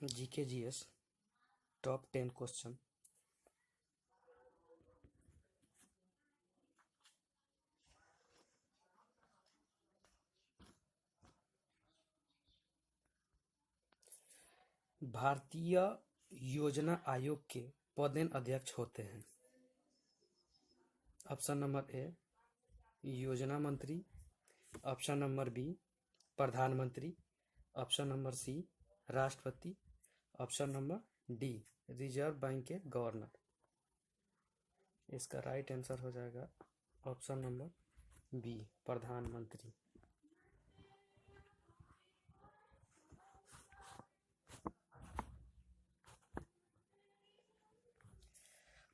GK GS top 10 question. भारतीय योजना आयोग के पदेन अध्यक्ष होते हैं। ऑप्शन नंबर ए योजना मंत्री, ऑप्शन नंबर बी प्रधानमंत्री, ऑप्शन नंबर सी राष्ट्रपति, option number D reserve bank के गवर्नर। इसका राइट आंसर हो जाएगा ऑप्शन नंबर बी प्रधानमंत्री।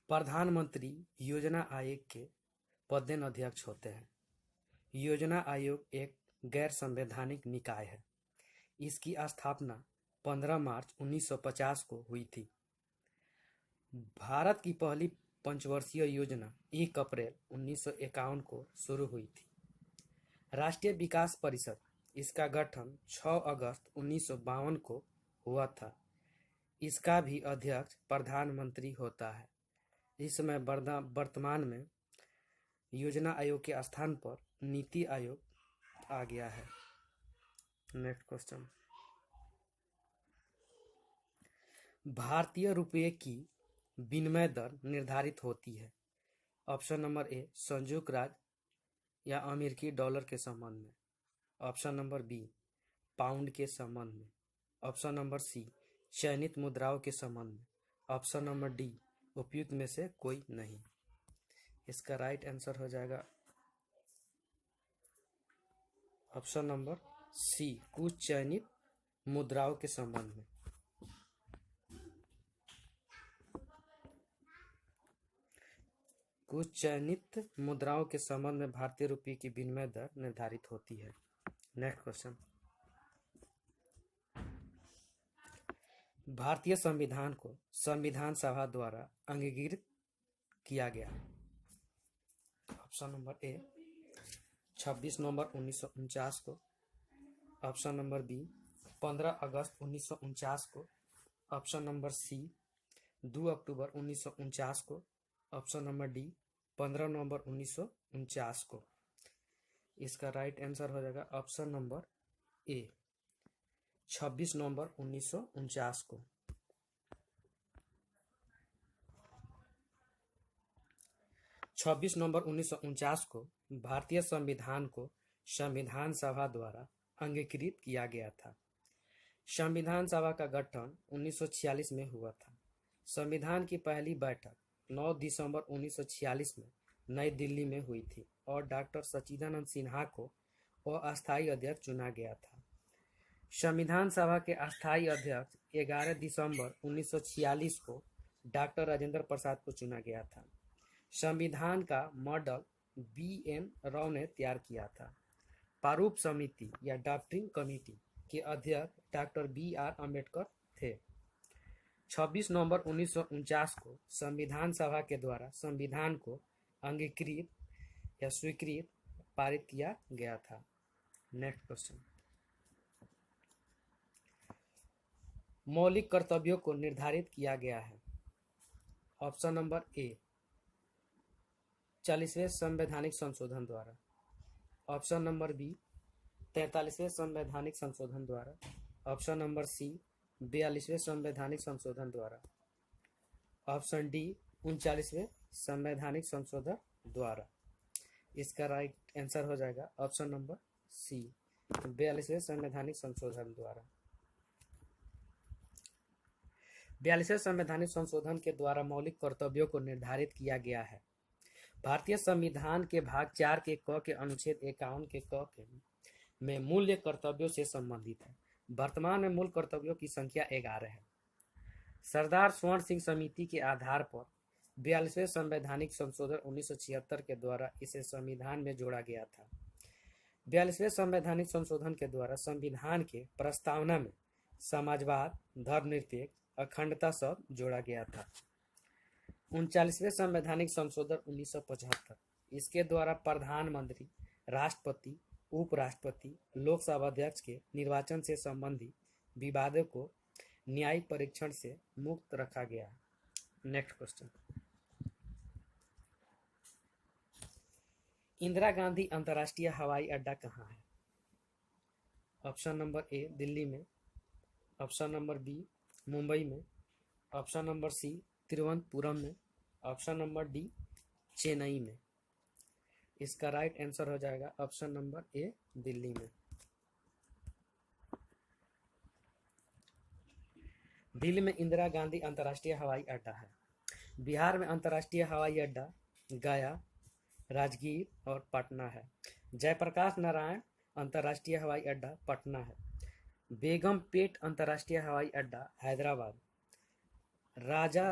प्रधानमंत्री योजना आयोग के पदेन अध्यक्ष होते हैं। योजना आयोग एक गैर संवैधानिक निकाय है। इसकी स्थापना 15 मार्च 1950 को हुई थी। भारत की पहली पंचवर्षीय योजना 1 अप्रैल 1951 को शुरू हुई थी। राष्ट्रीय विकास परिषद, इसका गठन 6 अगस्त 1952 को हुआ था। इसका भी अध्यक्ष प्रधानमंत्री होता है। इस समय वर्तमान में योजना आयोग के स्थान पर नीति आयोग आ गया है। नेक्स्ट क्वेश्चन, भारतीय रुपये की विनिमय दर निर्धारित होती है। ऑप्शन नंबर ए संयुक्त राज्य या अमेरिकी डॉलर के संबंध में, ऑप्शन नंबर बी पाउंड के संबंध में, ऑप्शन नंबर सी चयनित मुद्राओं के संबंध में, ऑप्शन नंबर डी उपयुक्त में से कोई नहीं। इसका राइट आंसर हो जाएगा ऑप्शन नंबर सी कुछ चयनित मुद्राओं के संबंध में। कुछ चयनित मुद्राओं के संबंध में भारतीय रुपये की विनिमय दर निर्धारित होती है। नेक्स्ट क्वेश्चन, भारतीय संविधान को संविधान सभा द्वारा अंगीकृत किया गया। ऑप्शन नंबर ए 26 नवंबर 1949 को, ऑप्शन नंबर बी 15 अगस्त 1949 को, ऑप्शन नंबर सी 2 अक्टूबर 1949 को, ऑप्शन नंबर डी 15 नवंबर 1949 को। इसका राइट आंसर हो जाएगा ऑप्शन नंबर ए 26 नवंबर 1949 को। छब्बीस नवंबर 1949 को भारतीय संविधान को संविधान सभा द्वारा अंगीकृत किया गया था। संविधान सभा का गठन 1946 में हुआ था। संविधान की पहली बैठक 9 दिसंबर 1946 में नई दिल्ली में हुई थी और डॉक्टर सच्चिदानंद सिन्हा को अस्थायी अध्यक्ष चुना गया था। संविधान सभा के अस्थायी अध्यक्ष 11 दिसंबर 1946 को डॉक्टर राजेंद्र प्रसाद को चुना गया था। संविधान का मॉडल BN राव ने तैयार किया था। प्रारूप समिति या ड्राफ्टिंग कमेटी के अध्यक्ष डॉक्टर BR अम्बेडकर थे। 26 नवंबर 1949 को संविधान सभा के द्वारा संविधान को अंगीकृत या स्वीकृत पारित किया गया था। नेक्स्ट क्वेश्चन, मौलिक कर्तव्यों को निर्धारित किया गया है। ऑप्शन नंबर ए 40वें संवैधानिक संशोधन द्वारा, ऑप्शन नंबर बी 43वें संवैधानिक संशोधन द्वारा, ऑप्शन नंबर सी 42वें संवैधानिक संशोधन द्वारा, ऑप्शन डी 39वें संवैधानिक संशोधन द्वारा। इसका राइट आंसर हो जाएगा ऑप्शन नंबर सी 42वें संवैधानिक संशोधन द्वारा। 42वें संवैधानिक संशोधन के द्वारा मौलिक कर्तव्यों को निर्धारित किया गया है। भारतीय संविधान के भाग 4 के क के अनुच्छेद 51 के क के में मूल्य कर्तव्यों से संबंधित है। वर्तमान में मूल कर्तव्यों की संख्या 11 है। सरदार स्वर्ण सिंह समिति के आधार पर 42वें संवैधानिक संशोधन 1976 के द्वारा इसे संविधान में जोड़ा गया था। 42वें संवैधानिक संशोधन के द्वारा संविधान के प्रस्तावना में समाजवाद, धर्मनिरपेक्ष, अखंडता शब्द जोड़ा गया था। 39वें संवैधानिक संशोधन 1975, इसके द्वारा प्रधानमंत्री, राष्ट्रपति, उपराष्ट्रपति, लोकसभा अध्यक्ष के निर्वाचन से संबंधित विवादों को न्यायिक परीक्षण से मुक्त रखा गया है। नेक्स्ट क्वेश्चन, इंदिरा गांधी अंतर्राष्ट्रीय हवाई अड्डा कहाँ है? ऑप्शन नंबर ए दिल्ली में, ऑप्शन नंबर बी मुंबई में, ऑप्शन नंबर सी तिरुवनंतपुरम में, ऑप्शन नंबर डी चेन्नई में। इसका राइट आंसर हो जाएगा ऑप्शन नंबर ए दिल्ली में। दिल्ली में इंदिरा गांधी अंतर्राष्ट्रीय हवाई अड्डा है। बिहार में अंतर्राष्ट्रीय हवाई अड्डा गया, राजगीर और पटना है। जयप्रकाश नारायण अंतर्राष्ट्रीय हवाई अड्डा पटना है। बेगमपेट अंतर्राष्ट्रीय हवाई अड्डा हैदराबाद। राजा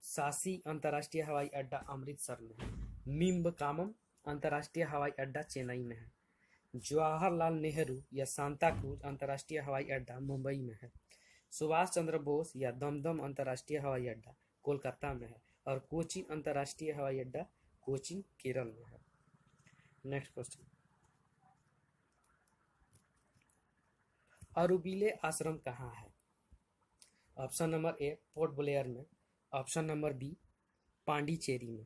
सासी अंतर्राष्ट्रीय हवाई अड्डा अमृतसर में है। मिम्बकामम अंतर्राष्ट्रीय हवाई अड्डा चेन्नई में है। जवाहरलाल नेहरू या सांता क्रूज अंतर्राष्ट्रीय हवाई अड्डा मुंबई में है। सुभाष चंद्र बोस या दमदम अंतर्राष्ट्रीय हवाई अड्डा कोलकाता में है। और कोचीन अंतर्राष्ट्रीय हवाई अड्डा कोचीन केरल में है। नेक्स्ट क्वेश्चन, अरुबिले आश्रम कहाँ है? ऑप्शन नंबर ए पोर्ट ब्लेयर में, ऑप्शन नंबर बी पांडिचेरी में,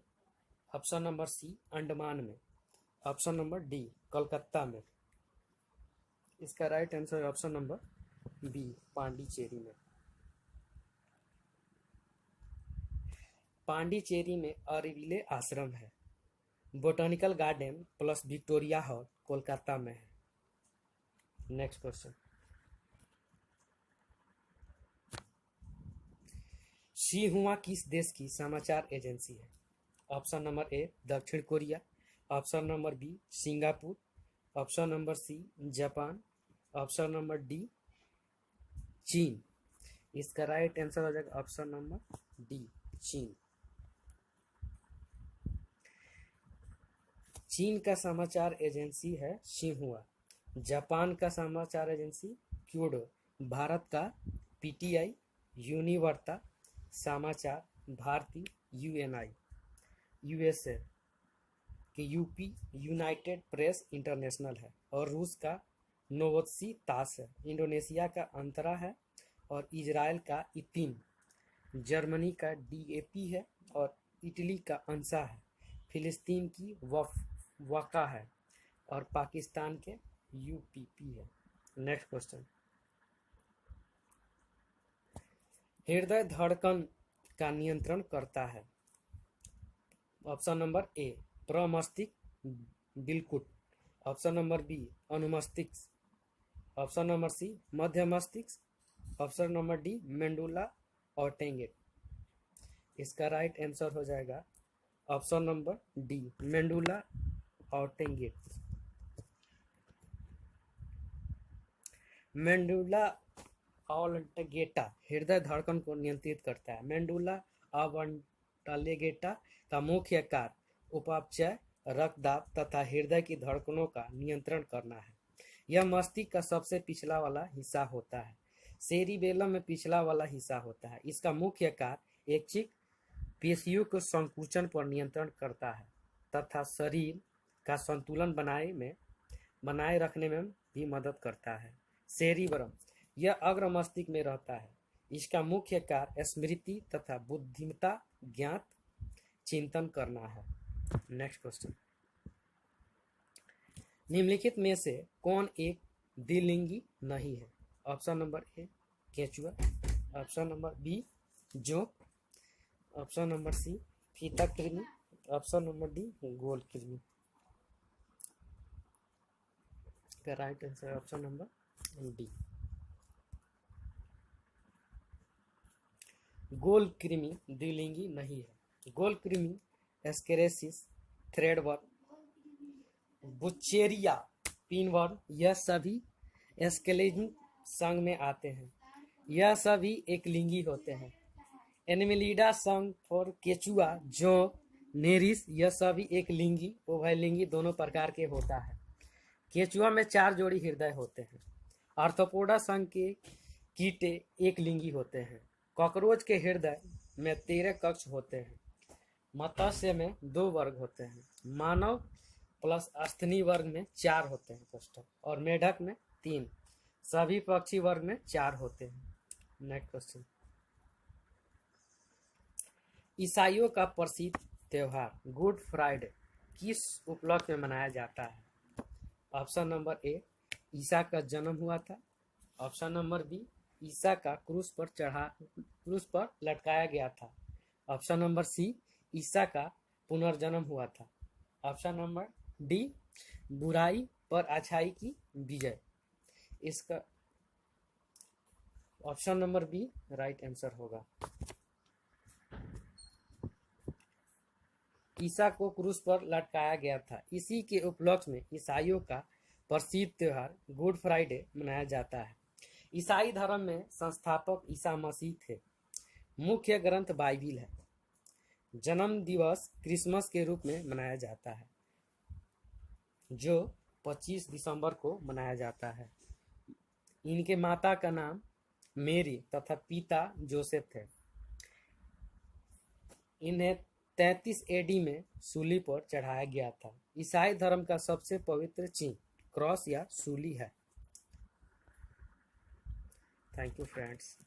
ऑप्शन नंबर सी अंडमान में, ऑप्शन नंबर डी कोलकाता में। इसका राइट आंसर है ऑप्शन नंबर बी पांडिचेरी में। पांडिचेरी में अरुबिले आश्रम है। Botanical garden plus Victoria hall Kolkata में है। नेक्स्ट क्वेश्चन, शिन्हुआ किस देश की समाचार एजेंसी है? ऑप्शन नंबर ए दक्षिण Korea, option number B Singapore, option number C Japan, option number D चीन। इसका राइट आंसर हो जाएगा ऑप्शन नंबर डी चीन। चीन का समाचार एजेंसी है शिन्हुआ। जापान का समाचार एजेंसी क्योडो। भारत का पीटीआई, यूनिवार्ता समाचार भारती, यूएनआई। यूएसए के यूपी यूनाइटेड प्रेस इंटरनेशनल है। और रूस का नोवोत्सी तास है। इंडोनेशिया का अंतरा है। और इजराइल का इतिन। जर्मनी का डीएपी है। और इटली का अंसा है। फिलिस्तीन की वका है। और पाकिस्तान के यूपीपी है। नेक्स्ट क्वेश्चन, हृदय धड़कन का नियंत्रण करता है। ऑप्शन नंबर ए प्रमस्तिष्क बिल्कुल, ऑप्शन नंबर बी अनुमस्तिष्क, ऑप्शन नंबर सी मध्य मस्तिष्क, option number D medulla oblongata. इसका राइट आंसर हो जाएगा option number D medulla oblongata. Medulla oblongata हृदय धड़कन को नियंत्रित करता है। मेंडुला ऑल्टेगेटा का मुख्य कार्य उपापचय, रक्तदाब तथा हृदय की धड़कनों का नियंत्रण करना है। यह मस्तिष्क का सबसे पिछला वाला हिस्सा होता है। सेरिबेलम में पिछला वाला हिस्सा होता है। इसका मुख्य कार्य ऐच्छिक पेशियों के संकुचन पर नियंत्रण करता है तथा शरीर का संतुलन बनाए रखने में भी मदद करता है। सेरिबरम यह अग्र मस्तिष्क में रहता है। इसका मुख्य कार्य स्मृति तथा बुद्धिमत्ता, ज्ञात चिंतन करना है। नेक्स्ट क्वेश्चन, निम्नलिखित में से कौन एक द्विलिंगी नहीं है? ऑप्शन नंबर ए केचुआ, ऑप्शन नंबर बी जोंक, ऑप्शन नंबर सी फीता कृमि, ऑप्शन नंबर डी गोल कृमि। का right answer option number D गोल कृमि द्विलिंगी नहीं है। गोल कृमि एस्केरेसिस, थ्रेडवर्म, बुचेरिया, पिनवर्म यह सभी एस्केलेजिन संघ में आते हैं। यह सभी एक लिंगी होते हैं। एनिमेलिडा संघ और केचुआ, जोंक, नेरिस यह सभी एक लिंगी, उभयलिंगी दोनों प्रकार के होता है। केचुआ में 4 जोड़ी हृदय होते हैं। आर्थ्रोपोडा संघ के कीटे एक लिंगी होते हैं। कॉकरोच के हृदय में 13 कक्ष होते हैं। मत्स्य में 2 वर्ग होते हैं। मानव प्लस अस्थनि वर्ग में 4 होते हैं कोष्ठक, और मेढक में 3। सभी पक्षी वर्ग में 4 होते हैं। Next question. ईसाइयों का प्रसिद्ध त्योहार गुड फ्राइडे किस उपलक्ष्य में मनाया जाता है? ऑप्शन नंबर ए, ईसा का जन्म हुआ था। ऑप्शन नंबर बी, ईसा का क्रूस पर लटकाया गया था। ऑप्शन नंबर सी, ईसा का पुनर्जन्म हुआ था। ऑप्शन नंबर डी, बुराई पर अच्छाई की विजय। इसका option number B right answer होगा। ईसा को क्रूस पर लटकाया गया था। इसी के उपलक्ष्य में ईसाइयों का प्रसिद्ध त्योहार गुड फ्राइडे मनाया जाता है। ईसाई धर्म में संस्थापक ईसा मसीह थे। मुख्य ग्रंथ बाइबिल है। जन्म दिवस क्रिसमस के रूप में मनाया जाता है, जो 25 दिसंबर को मनाया जाता है। इनके माता का नाम मेरी तथा पिता जोसेफ थे। इन्हें 33 एडी में सूली पर चढ़ाया गया था। ईसाई धर्म का सबसे पवित्र चिन्ह क्रॉस या सूली है। Thank you friends.